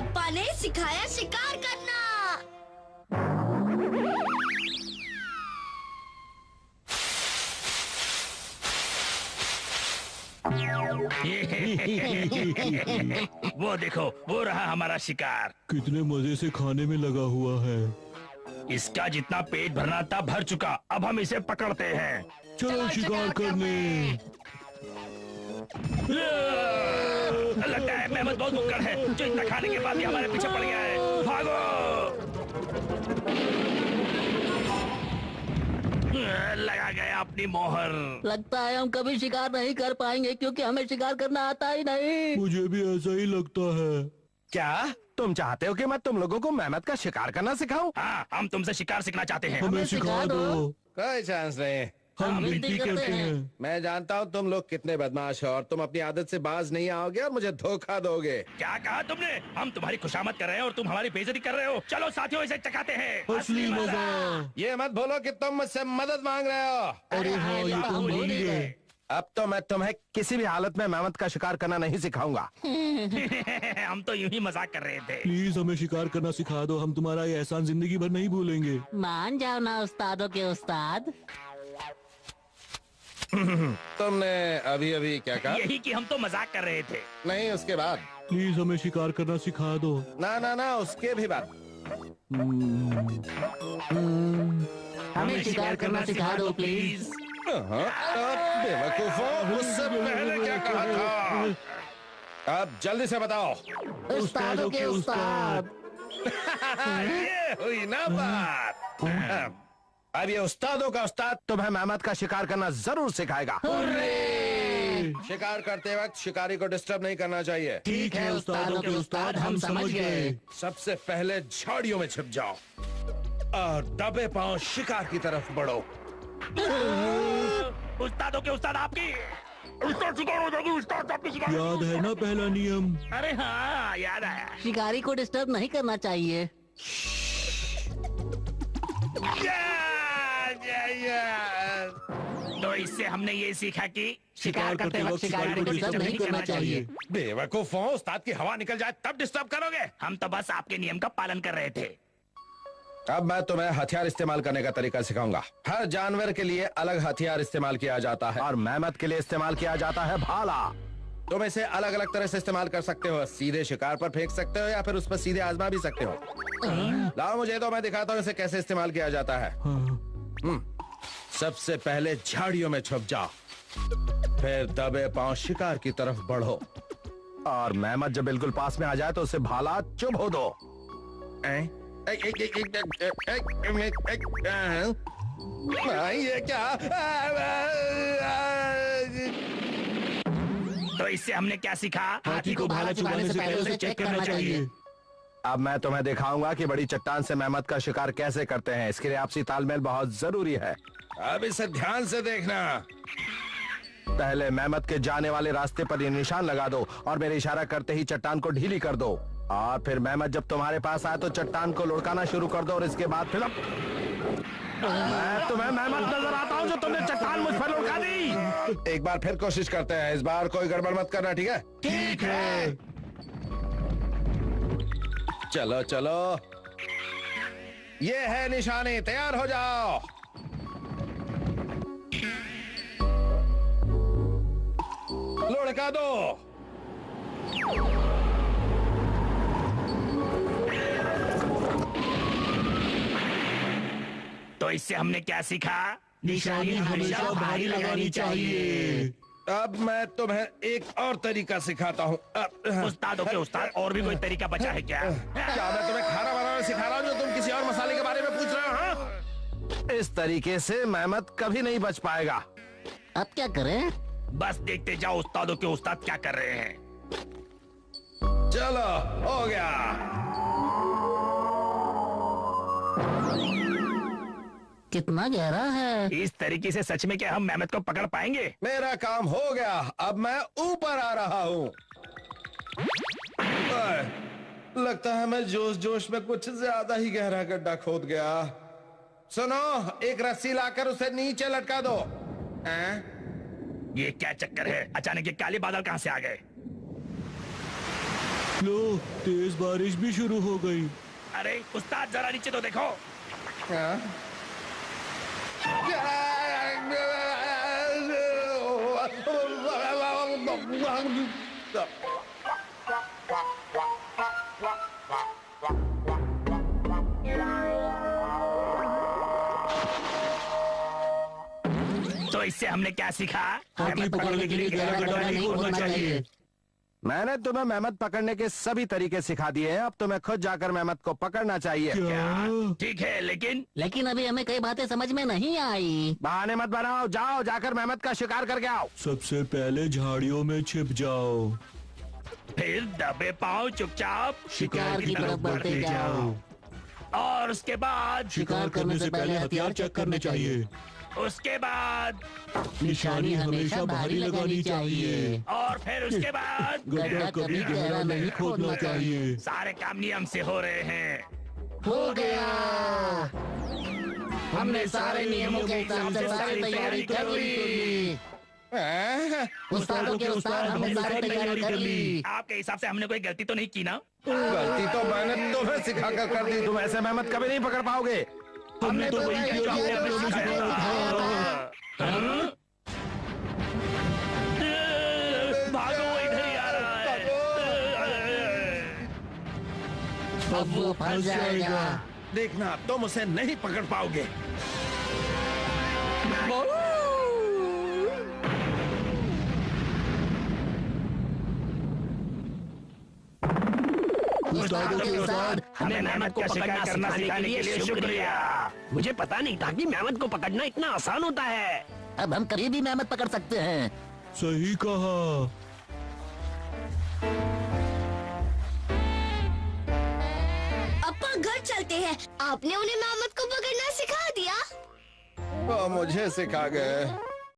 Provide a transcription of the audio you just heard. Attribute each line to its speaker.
Speaker 1: पापा ने सिखाया शिकार करना।
Speaker 2: वो देखो, वो रहा हमारा शिकार।
Speaker 3: कितने मजे से खाने में लगा हुआ है।
Speaker 2: इसका जितना पेट भरना था भर चुका, अब हम इसे पकड़ते हैं।
Speaker 3: चलो शिकार करने।
Speaker 2: लगता है मेहमद बहुत भुक्कड़ है, जो इतना खाने के बाद भी हमारे पीछे पड़ गया है। भागो! लगा गया अपनी मोहर।
Speaker 4: लगता है हम कभी शिकार नहीं कर पाएंगे क्योंकि हमें शिकार करना आता ही नहीं।
Speaker 3: मुझे भी ऐसा ही लगता है।
Speaker 5: क्या तुम चाहते हो कि मैं तुम लोगों को मेहनत का शिकार करना सिखाऊं?
Speaker 2: हाँ, हम तुमसे शिकार सीखना चाहते हैं।
Speaker 3: हमें सिखा दो।
Speaker 5: कोई चांस नहीं।
Speaker 3: हम
Speaker 4: हम
Speaker 3: विनती
Speaker 4: विनती
Speaker 3: करते
Speaker 4: करते
Speaker 3: हैं।
Speaker 5: मैं जानता हूँ तुम लोग कितने बदमाश हो और तुम अपनी आदत से बाज नहीं आओगे और मुझे धोखा दोगे।
Speaker 2: क्या कहा तुमने? हम तुम्हारी खुशामद कर रहे हैं और तुम हमारी बेइज्जती कर रहे हो। चलो साथियों, इसे चखाते हैं।
Speaker 3: असली मजा।
Speaker 5: ये मत भूलो कि तुम मुझसे मदद मांग रहे हो।
Speaker 3: अरे हाँ, ये तो भूल ही गए।
Speaker 5: अब तो मैं तुम्हें किसी भी हालत में मेहनत का शिकार करना नहीं सिखाऊंगा।
Speaker 2: हम तो यूं ही मजाक कर रहे थे।
Speaker 3: प्लीज हमें शिकार करना सिखा दो, हम तुम्हारा ये एहसान जिंदगी भर नहीं भूलेंगे।
Speaker 4: मान जाओ ना उस्तादों के उस्ताद।
Speaker 5: तुमने अभी अभी क्या कहा?
Speaker 2: यही कि हम तो मजाक कर रहे थे।
Speaker 5: नहीं, उसके बाद।
Speaker 3: प्लीज हमें शिकार करना सिखा दो।
Speaker 5: ना ना ना, उसके भी बाद।
Speaker 4: हमें शिकार करना सिखा दो प्लीज।
Speaker 5: बेवकूफों, उससे पहले क्या कहा था? अब जल्दी से बताओ।
Speaker 4: उस्तादों के उस्ताद।
Speaker 5: ये हुई ना बात। अब ये उस्तादों का उस्ताद तुम्हें मेहनत का शिकार करना जरूर सिखाएगा। शिकार करते वक्त शिकारी को डिस्टर्ब नहीं करना चाहिए।
Speaker 4: ठीक है उस्तादों के उस्ताद, हम समझ गए।
Speaker 5: सबसे पहले झाड़ियों में छिप जाओ और दबे पांव शिकार की तरफ बढ़ो।
Speaker 2: उस्तादों के उस्ताद आपकी उस्ताद शिकार हो जाएगी। उस्ताद आपकी शिकार।
Speaker 3: याद है ना पहला नियम?
Speaker 2: अरे हाँ, याद आया।
Speaker 4: शिकारी को डिस्टर्ब नहीं करना चाहिए।
Speaker 2: तो इससे हमने ये सीखा कि
Speaker 4: शिकार करते वक्त शिकारी को डिस्टर्ब नहीं करना चाहिए।
Speaker 5: बेवकूफों, उस्ताद की हवा निकल जाए तब डिस्टर्ब करोगे।
Speaker 2: हम तो बस आपके नियम का पालन कर रहे थे।
Speaker 5: अब मैं तुम्हें हथियार इस्तेमाल करने का तरीका सिखाऊंगा। हर जानवर के लिए अलग हथियार इस्तेमाल किया जाता है और मेहनत के लिए इस्तेमाल किया जाता है भाला। तुम इसे अलग अलग तरह से इस्तेमाल कर सकते हो। सीधे शिकार पर फेंक सकते हो या फिर उस पर सीधे आजमा भी सकते हो। लाओ मुझे तो, मैं दिखाता हूँ इसे कैसे इस्तेमाल किया जाता है। सबसे पहले झाड़ियों में छुप जाओ, फिर दबे पांव शिकार की तरफ बढ़ो और मेहमत जब बिल्कुल पास में आ जाए तो उसे भाला चुभो दो। ये क्या?
Speaker 2: तो इससे हमने क्या सीखा?
Speaker 3: हाथी को भाला चुभाने से पहले उसे चेक करना चाहिए।
Speaker 5: अब मैं तुम्हें दिखाऊंगा कि बड़ी चट्टान से मेहमत का शिकार कैसे करते हैं। इसके लिए आपसी तालमेल बहुत जरूरी है। अब इसे ध्यान से देखना। पहले मेहमत के जाने वाले रास्ते पर ये निशान लगा दो और मेरे इशारा करते ही चट्टान को ढीली कर दो और फिर मेहमत जब तुम्हारे पास आए तो चट्टान को लुढ़काना शुरू कर दो और इसके बाद फिर मैं तुम्हें मेहमत नजर आता हूँ जो तुमने चट्टान मुझ पर लुढ़का दी। एक बार फिर कोशिश करते हैं। इस बार कोई गड़बड़ मत करना, ठीक है?
Speaker 3: ठीक है।
Speaker 5: चलो चलो, ये है निशानी, तैयार हो जाओ। लुढ़का दो।
Speaker 2: तो इससे हमने क्या सीखा?
Speaker 3: निशानी हमेशा भारी लगानी चाहिए।
Speaker 5: अब मैं तुम्हें एक और तरीका सिखाता हूँ।
Speaker 2: उस्तादों के उस्ताद, और भी कोई तरीका बचा है क्या?
Speaker 5: क्या मैं तुम्हें खाना बनाना सिखा रहा हूँ जो तुम किसी और मसाले के बारे में पूछ रहे हो? हाँ? इस तरीके से मेहमत कभी नहीं बच पाएगा।
Speaker 4: अब क्या करें?
Speaker 2: बस देखते जाओ उस्तादों के उस्ताद क्या कर रहे हैं।
Speaker 5: चलो, हो गया।
Speaker 4: कितना गहरा है।
Speaker 2: इस तरीके से सच में क्या हम मेहमत को पकड़ पाएंगे?
Speaker 5: मेरा काम हो गया, अब मैं ऊपर आ रहा हूँ। लगता है मैं जोश जोश में कुछ ज्यादा ही गहरा गड्ढा खोद गया। सुनो, एक रस्सी लाकर उसे नीचे लटका दो।
Speaker 2: ये क्या चक्कर है? अचानक ये काले बादल कहाँ से आ गए?
Speaker 3: लो, तेज बारिश भी शुरू हो गई।
Speaker 2: अरे उस्ताद जरा नीचे तो देखो। तो इससे हमने क्या सीखा?
Speaker 4: हाथी पकड़ने के लिए गहरा गड्ढा नहीं खोदना चाहिए।
Speaker 5: मैंने तुम्हें मेहमत पकड़ने के सभी तरीके सिखा दिए हैं, अब तुम्हें खुद जाकर मेहमत को पकड़ना चाहिए।
Speaker 3: क्या?
Speaker 2: ठीक है, लेकिन
Speaker 4: अभी हमें कई बातें समझ में नहीं आई।
Speaker 5: बहाने मत बनाओ, जाओ जाकर मेहमत का शिकार करके आओ।
Speaker 3: सबसे पहले झाड़ियों में छिप जाओ,
Speaker 2: फिर दबे पाँव चुपचाप
Speaker 4: शिकार की तरफ बढ़ते जाओ।
Speaker 2: और उसके बाद
Speaker 3: शिकार करने से पहले हथियार चेक करने चाहिए।
Speaker 2: उसके बाद
Speaker 3: निशानी हमेशा बाहरी लगानी चाहिए
Speaker 2: और फिर उसके बाद
Speaker 3: गड्ढा कभी गहरा नहीं खोदना चाहिए।
Speaker 2: सारे काम नियम से हो रहे हैं।
Speaker 4: हो गया, हमने सारे नियमों के हिसाब से सारी तैयारी कर ली। उस्तादों के उस्ताद हमने सारी तैयारी कर ली।
Speaker 2: आपके हिसाब से हमने कोई गलती तो नहीं की ना?
Speaker 5: गलती तो मैंने तुम्हें सिखा कर दी, तुम ऐसे मेहमत कभी नहीं पकड़ पाओगे।
Speaker 2: हमने तो वही
Speaker 4: जो
Speaker 2: किया जो
Speaker 4: आपने
Speaker 2: आपने सिखाया था। भागो, वो इधर ही आ रहा है।
Speaker 4: अब वो फंस जाएगा।
Speaker 5: देखना, तुम उसे नहीं पकड़ पाओगे।
Speaker 4: उस्तादों के उस्ताद
Speaker 2: हमें मेहमत को पकड़ना सिखाने के लिए शुक्रिया।
Speaker 6: मुझे पता नहीं था कि मेहमत को पकड़ना इतना आसान होता है।
Speaker 4: अब हम कभी भी मेहमत पकड़ सकते हैं।
Speaker 3: सही कहा।
Speaker 1: अपा घर चलते हैं। आपने उन्हें मेहमत को पकड़ना सिखा दिया।
Speaker 5: वो मुझे सिखा गए।